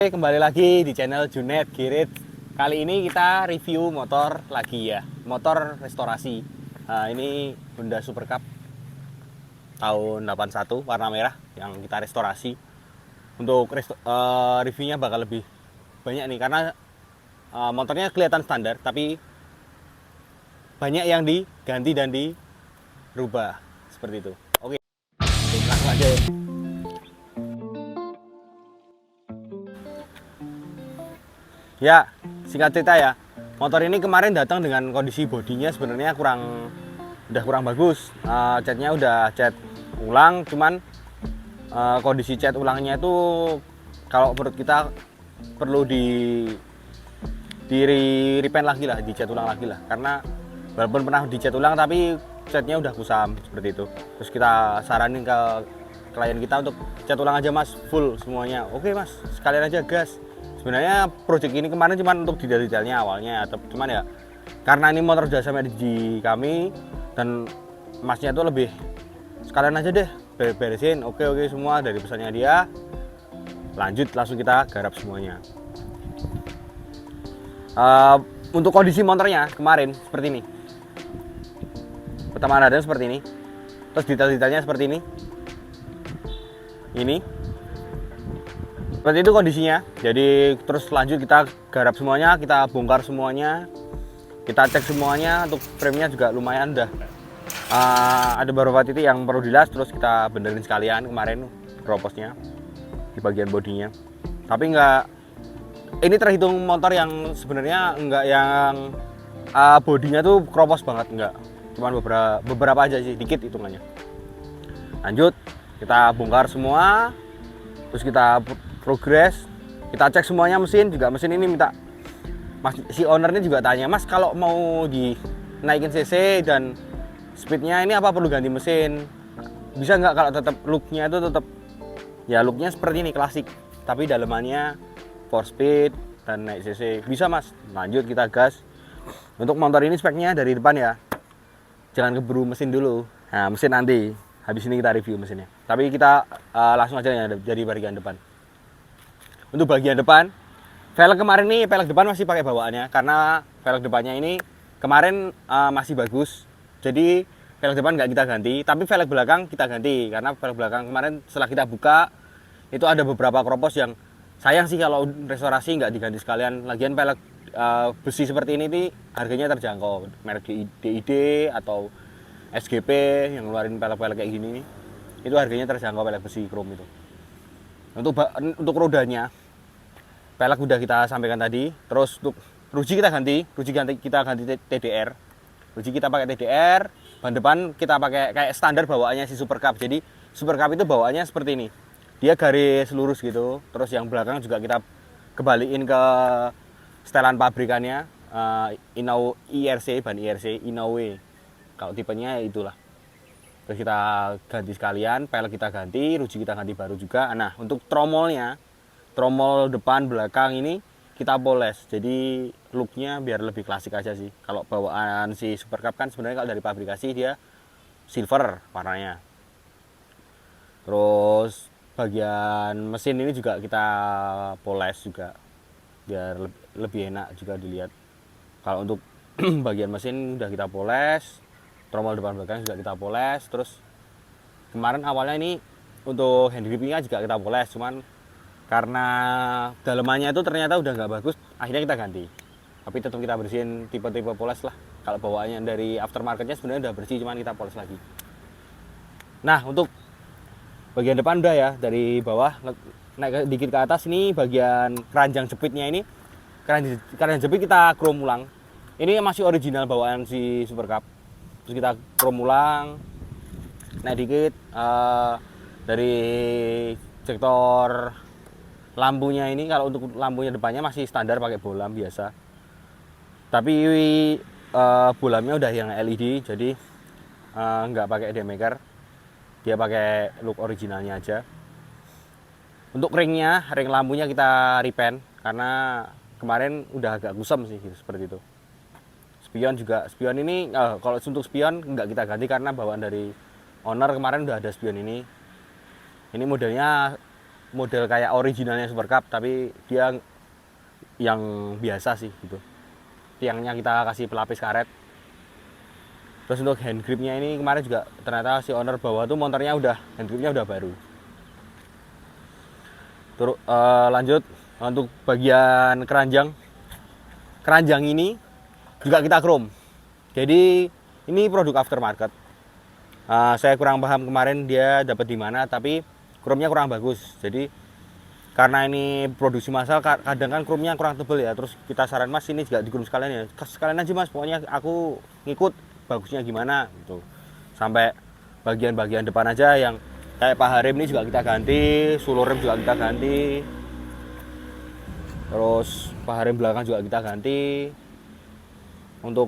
Oke, kembali lagi di channel Junet Girit. Kali ini kita review motor lagi ya, motor restorasi. Nah, ini Honda Super Cup tahun 81 warna merah yang kita restorasi. Untuk reviewnya bakal lebih banyak nih karena motornya kelihatan standar tapi banyak yang diganti dan dirubah seperti itu. Oke, langsung aja ya. Ya, singkat cerita ya, motor ini kemarin datang dengan kondisi bodinya sebenarnya udah kurang bagus. Catnya udah cat ulang, cuman kondisi cat ulangnya itu kalau menurut kita perlu di repaint lagi lah, dicat ulang lagi lah. Karena walaupun pernah dicat ulang tapi catnya udah kusam seperti itu. Terus kita saranin ke klien kita untuk cat ulang aja mas, full semuanya. Oke mas, sekalian aja gas. Sebenarnya project ini kemarin cuma untuk detail-detailnya awalnya, cuman ya karena ini motor udah sampai di kami dan masnya itu lebih sekalian aja deh beresin. Oke semua dari pesannya dia, lanjut langsung kita garap semuanya. Untuk kondisi motornya kemarin seperti ini, pertama ada seperti ini, terus detail-detailnya seperti ini seperti itu kondisinya. Jadi terus lanjut kita garap semuanya, kita bongkar semuanya, kita cek semuanya. Untuk frame-nya juga lumayan udah ada beberapa titik yang perlu dilas, terus kita benerin sekalian kemarin kroposnya di bagian bodinya. Tapi ini terhitung motor yang sebenarnya enggak yang bodinya tuh kropos banget, enggak, cuman beberapa aja sih, dikit hitungannya. Lanjut kita bongkar semua, terus kita progres, kita cek semuanya. Mesin ini minta si ownernya juga tanya, mas kalau mau dinaikin cc dan speednya ini apa perlu ganti mesin, bisa nggak kalau tetap looknya itu tetap ya looknya seperti ini klasik tapi dalemannya 4 speed dan naik cc? Bisa mas. Lanjut kita gas. Untuk motor ini speknya dari depan ya, jangan keburu mesin dulu. Nah mesin nanti habis ini kita review mesinnya, tapi kita langsung aja ya dari bagian depan. Untuk bagian depan, velg kemarin nih, velg depan masih pakai bawaannya karena velg depannya ini kemarin masih bagus. Jadi velg depan nggak kita ganti, tapi velg belakang kita ganti karena velg belakang kemarin setelah kita buka itu ada beberapa kropos yang sayang sih kalau restorasi nggak diganti sekalian. Lagian velg besi seperti ini nih harganya terjangkau, merek DID atau SGP yang ngeluarin velg-velg kayak gini nih, itu harganya terjangkau velg besi krom itu. Untuk rodanya, velg udah kita sampaikan tadi. Terus untuk ruji kita ganti TDR. Ruji kita pakai TDR. Ban depan kita pakai kayak standar bawaannya si Super Cup. Jadi Super Cup itu bawaannya seperti ini. Dia garis lurus gitu. Terus yang belakang juga kita kembaliin ke setelan pabrikannya. IRC, ban IRC, Inoue. Kalau tipenya itulah. Terus kita ganti sekalian, velg kita ganti, ruji kita ganti baru juga. Nah, untuk tromolnya, tromol depan belakang ini kita poles. Jadi looknya biar lebih klasik aja sih. Kalau bawaan si Super Cup kan sebenarnya kalau dari pabrikasi dia silver warnanya. Terus bagian mesin ini juga kita poles juga biar lebih enak juga dilihat. Kalau untuk bagian mesin udah kita poles, tromol depan belakang juga kita poles. Terus kemarin awalnya ini untuk hand gripnya juga kita poles, cuman karena dalemannya itu ternyata udah nggak bagus, akhirnya kita ganti. Tapi tetap kita bersihin tipe-tipe poles lah. Kalau bawaannya dari aftermarketnya sebenarnya udah bersih, cuman kita poles lagi. Nah untuk bagian depan udah ya, dari bawah naik dikit ke atas. Ini bagian keranjang jepitnya ini, keranjang jepit kita chrome ulang. Ini masih original bawaan si Super Cup. Terus kita chrome ulang, naik dikit. Dari sektor lampunya ini, kalau untuk lampunya depannya masih standar pakai bolam biasa. Tapi bolamnya udah yang LED, jadi nggak pakai demaker. Dia pakai look originalnya aja. Untuk ring lampunya kita repaint karena kemarin udah agak kusam sih gitu, seperti itu. Spion ini kalau untuk spion nggak kita ganti karena bawaan dari owner kemarin udah ada spion ini. Ini modelnya model kayak originalnya Super Cup, tapi dia yang biasa sih gitu. Tiangnya kita kasih pelapis karet. Terus untuk hand gripnya ini kemarin juga ternyata si owner bawa tuh motornya hand gripnya udah baru. Terus lanjut untuk bagian keranjang. Keranjang ini juga kita chrome. Jadi ini produk aftermarket. Saya kurang paham kemarin dia dapat di mana, tapi chrome-nya kurang bagus. Jadi karena ini produksi massal, kadang kan chrome-nya kurang tebal ya. Terus kita saran Mas ini juga di chrome sekalian ya. Sekalian aja Mas, pokoknya aku ngikut bagusnya gimana gitu. Sampai bagian-bagian depan aja yang kayak paha rem ini juga kita ganti, sulur rem juga kita ganti. Terus paha rem belakang juga kita ganti. Untuk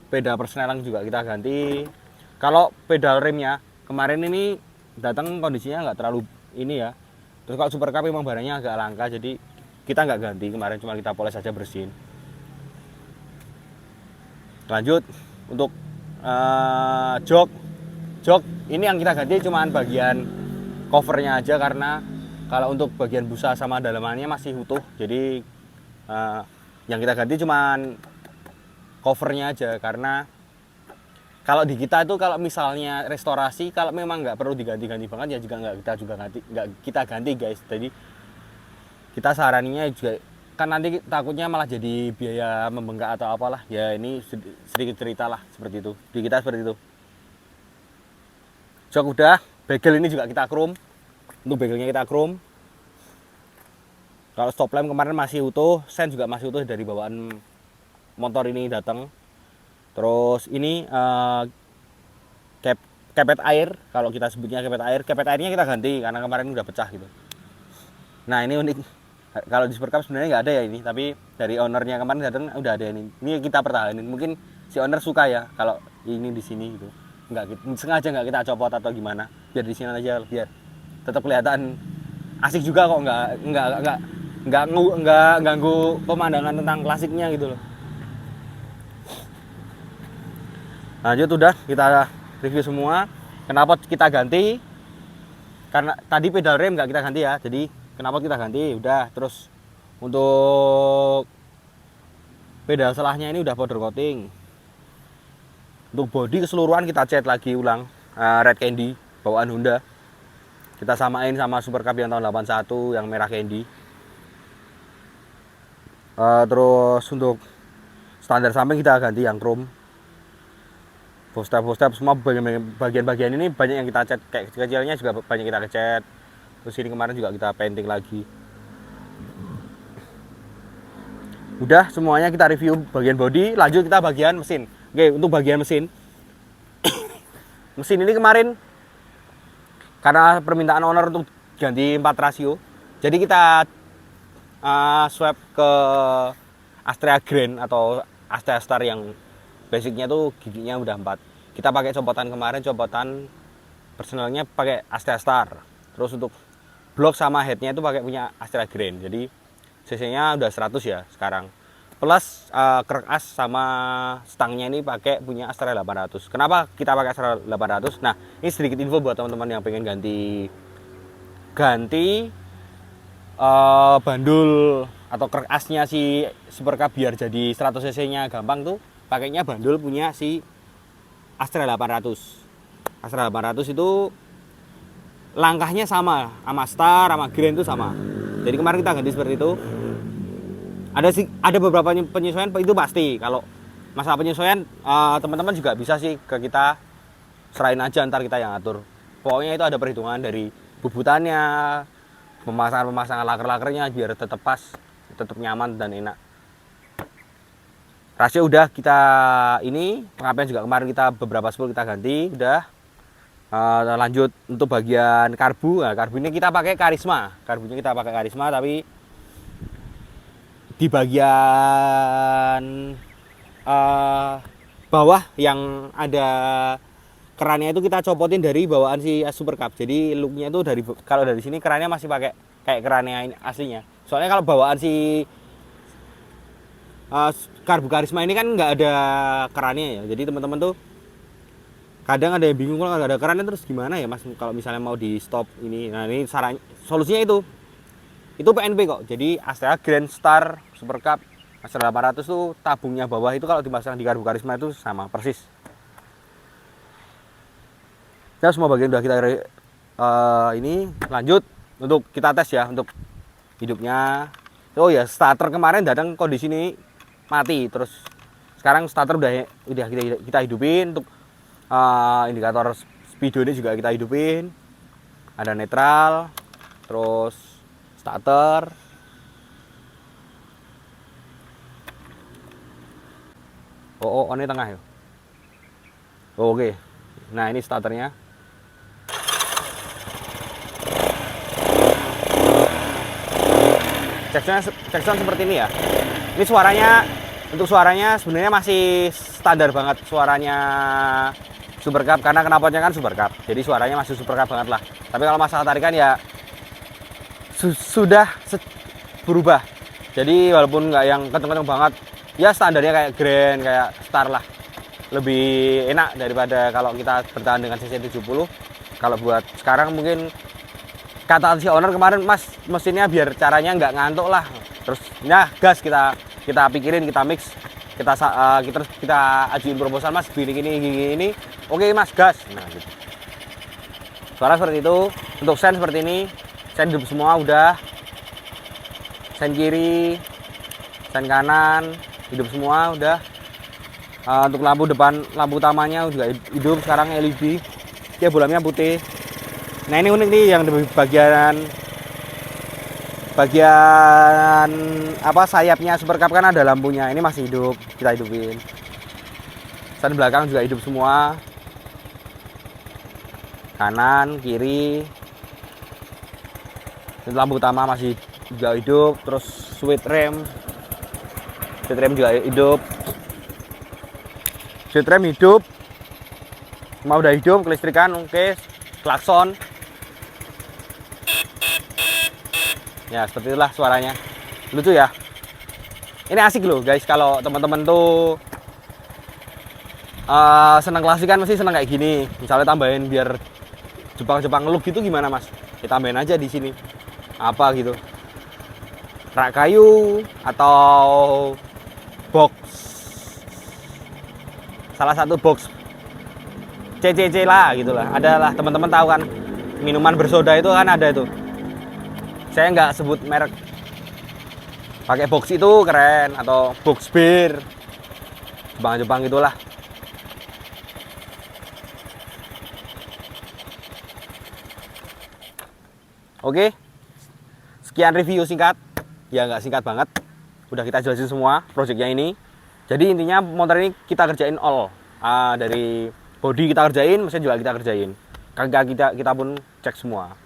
pedal persneling juga kita ganti. Kalau pedal remnya kemarin ini datang kondisinya nggak terlalu ini ya. Terus kalau Super Cup memang barangnya agak langka, jadi kita nggak ganti kemarin, cuma kita poles aja, bersihin. Lanjut untuk jok ini yang kita ganti cuma bagian covernya aja, karena kalau untuk bagian busa sama dalamannya masih utuh. Jadi yang kita ganti cuma covernya aja, karena kalau di kita itu kalau misalnya restorasi, kalau memang nggak perlu diganti-ganti banget ya juga nggak kita ganti guys. Jadi kita saraninya juga kan nanti takutnya malah jadi biaya membengkak atau apalah ya. Ini sedikit cerita lah seperti itu, di kita seperti itu. Jok udah, bagel ini juga kita chrome. Untuk bagelnya kita chrome. Kalau stop lamp kemarin masih utuh, sen juga masih utuh dari bawaan motor ini datang. Terus ini kepet air, kalau kita sebutnya kepet airnya kita ganti karena kemarin udah pecah gitu. Nah ini unik, kalau di Super Cup sebenarnya nggak ada ya ini, tapi dari ownernya kemarin datang udah ada ini. Ini kita pertahanin, mungkin si owner suka ya kalau ini di sini gitu. Sengaja nggak kita copot atau gimana, biar di sini aja, biar tetap kelihatan asik juga kok, nggak ganggu pemandangan tentang klasiknya gitu loh. Lanjut udah kita review semua. Kenapa kita ganti? Karena tadi pedal rem nggak kita ganti ya. Jadi kenapa kita ganti? Udah. Terus untuk pedal selahnya ini udah powder coating. Untuk bodi keseluruhan kita cat lagi ulang red candy bawaan Honda. Kita samain sama Super Cup yang tahun 81 yang merah candy. Terus untuk standar samping kita ganti yang chrome. Bostep semua bagian-bagian ini banyak yang kita cat, kayak kecil-kecilnya juga banyak kita cat. Terus ini kemarin juga kita painting lagi. Udah semuanya kita review bagian body, lanjut kita bagian mesin. Oke, untuk bagian mesin. Mesin ini kemarin karena permintaan owner untuk ganti 4 rasio. Jadi kita swap ke Astrea Grand atau Astrea Star yang basicnya tuh giginya udah 4. Kita pakai copotan kemarin, copotan personalnya pakai Astrea Star. Terus untuk blok sama headnya itu pakai punya Astrea Grand. Jadi cc-nya udah 100 ya sekarang. Plus krek as sama stangnya ini pakai punya Astrea 800. Kenapa kita pakai Astrea 800? Nah, ini sedikit info buat teman-teman yang pengen ganti bandul atau krek asnya si Super Cup biar jadi 100 cc-nya gampang tuh. Pakainya bandul punya si Astrea 800. Astrea 800 itu langkahnya sama Star, sama Grand itu sama. Jadi kemarin kita ganti seperti itu. Ada beberapa penyesuaian itu pasti. Kalau masalah penyesuaian teman-teman juga bisa sih ke kita, serahin aja ntar kita yang atur. Pokoknya itu ada perhitungan dari bubutannya, pemasangan laker-lakernya biar tetap pas, tetap nyaman dan enak. Rasio udah kita ini, pengapian juga kemarin kita beberapa spool kita ganti, udah. Lanjut untuk bagian karbu. Nah, karbu ini kita pakai Karisma. Karbunya kita pakai Karisma, tapi di bagian bawah yang ada kerannya itu kita copotin dari bawaan si Super Cup. Jadi looknya itu kalau dari sini kerannya masih pakai kayak kerannya aslinya. Soalnya kalau bawaan si karbu Karisma ini kan nggak ada kerannya ya. Jadi teman-teman tuh kadang ada yang bingung kalau nggak ada kerannya terus gimana ya mas kalau misalnya mau di stop ini. Nah ini saran solusinya itu PNP kok. Jadi Astra Grand Star Super Cup Astra 800 tuh tabungnya bawah itu kalau dipasang di karbu Karisma itu sama persis. Nah semua bagian udah kita ini lanjut untuk kita tes ya untuk hidupnya. Oh ya starter kemarin datang kondisi ini mati, terus sekarang starter udah kita hidupin. Untuk indikator speedo ini juga kita hidupin, ada netral, terus starter. Oh ini tengah ya. Oke. Nah ini starternya. Cekson seperti ini ya. Ini suaranya, untuk suaranya sebenarnya masih standar banget suaranya Super Cup karena knalpotnya kan Super Cup. Jadi suaranya masih Super Cup banget lah. Tapi kalau masalah tarikan ya sudah berubah. Jadi walaupun nggak yang kenceng-kenceng banget, ya standarnya kayak Grand, kayak Star lah. Lebih enak daripada kalau kita bertahan dengan CC 70. Kalau buat sekarang mungkin kata si owner kemarin, mas mesinnya biar caranya nggak ngantuk lah, terus nah gas kita pikirin, kita mix, kita ajuin proposal, mas gini, oke mas gas. Nah gitu, suara seperti itu. Untuk sen seperti ini, sen hidup semua udah, sen kiri, sen kanan hidup semua udah. Untuk lampu depan, lampu utamanya juga hidup sekarang LED, dia bolamnya putih. Nah ini unik nih yang di bagian apa sayapnya Super Cup kan ada lampunya, ini masih hidup, kita hidupin. Sen belakang juga hidup semua, kanan kiri. Ini lampu utama masih juga hidup, terus switch rem juga hidup, switch rem hidup, semua udah hidup, kelistrikan oke, klakson. Ya seperti itulah suaranya, lucu ya. Ini asik loh guys, kalau teman-teman tuh seneng klasikan mesti seneng kayak gini. Misalnya tambahin biar Jepang look gitu gimana mas? Kita tambahin aja di sini apa gitu, rak kayu atau box, salah satu box CCC lah gitulah. Ada lah, teman-teman tahu kan minuman bersoda itu kan ada itu. Saya nggak sebut merek, pakai box itu keren, atau box bir Jepang itulah. Oke, sekian review singkat ya, nggak singkat banget, udah kita jelasin semua proyeknya ini. Jadi intinya motor ini kita kerjain all, dari body kita kerjain, mesin juga kita kerjain, kaki kita pun cek semua.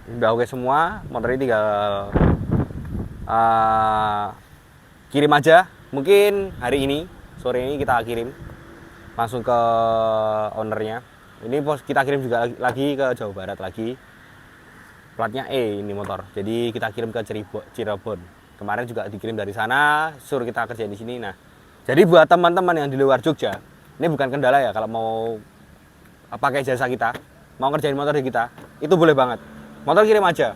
Udah oke semua, motor ini tinggal kirim aja. Mungkin hari ini, sore ini kita kirim langsung ke ownernya. Ini kita kirim juga lagi ke Jawa Barat lagi. Platnya E ini motor. Jadi kita kirim ke Cirebon. Kemarin juga dikirim dari sana, suruh kita kerjain di sini. Nah, jadi buat teman-teman yang di luar Jogja, ini bukan kendala ya kalau mau pakai jasa kita, mau kerjain motor di kita, itu boleh banget. Motor kirim aja.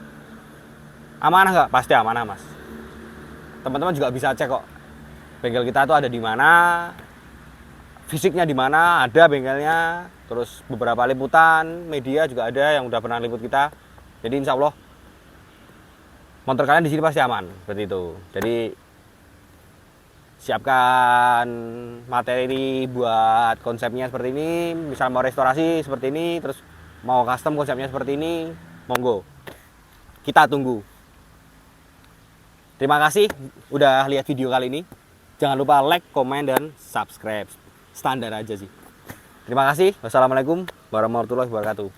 Amanah nggak? Pasti amanah mas. Teman-teman juga bisa cek kok bengkel kita tuh ada di mana, fisiknya di mana, ada bengkelnya. Terus beberapa liputan media juga ada yang udah pernah liput kita. Jadi insya Allah motor kalian di sini pasti aman, seperti itu. Jadi siapkan materi buat konsepnya seperti ini. Misal mau restorasi seperti ini, terus mau custom konsepnya seperti ini, monggo, kita tunggu. Terima kasih udah lihat video kali ini. Jangan lupa like, komen, dan subscribe. Standar aja sih. Terima kasih. Wassalamualaikum warahmatullahi wabarakatuh.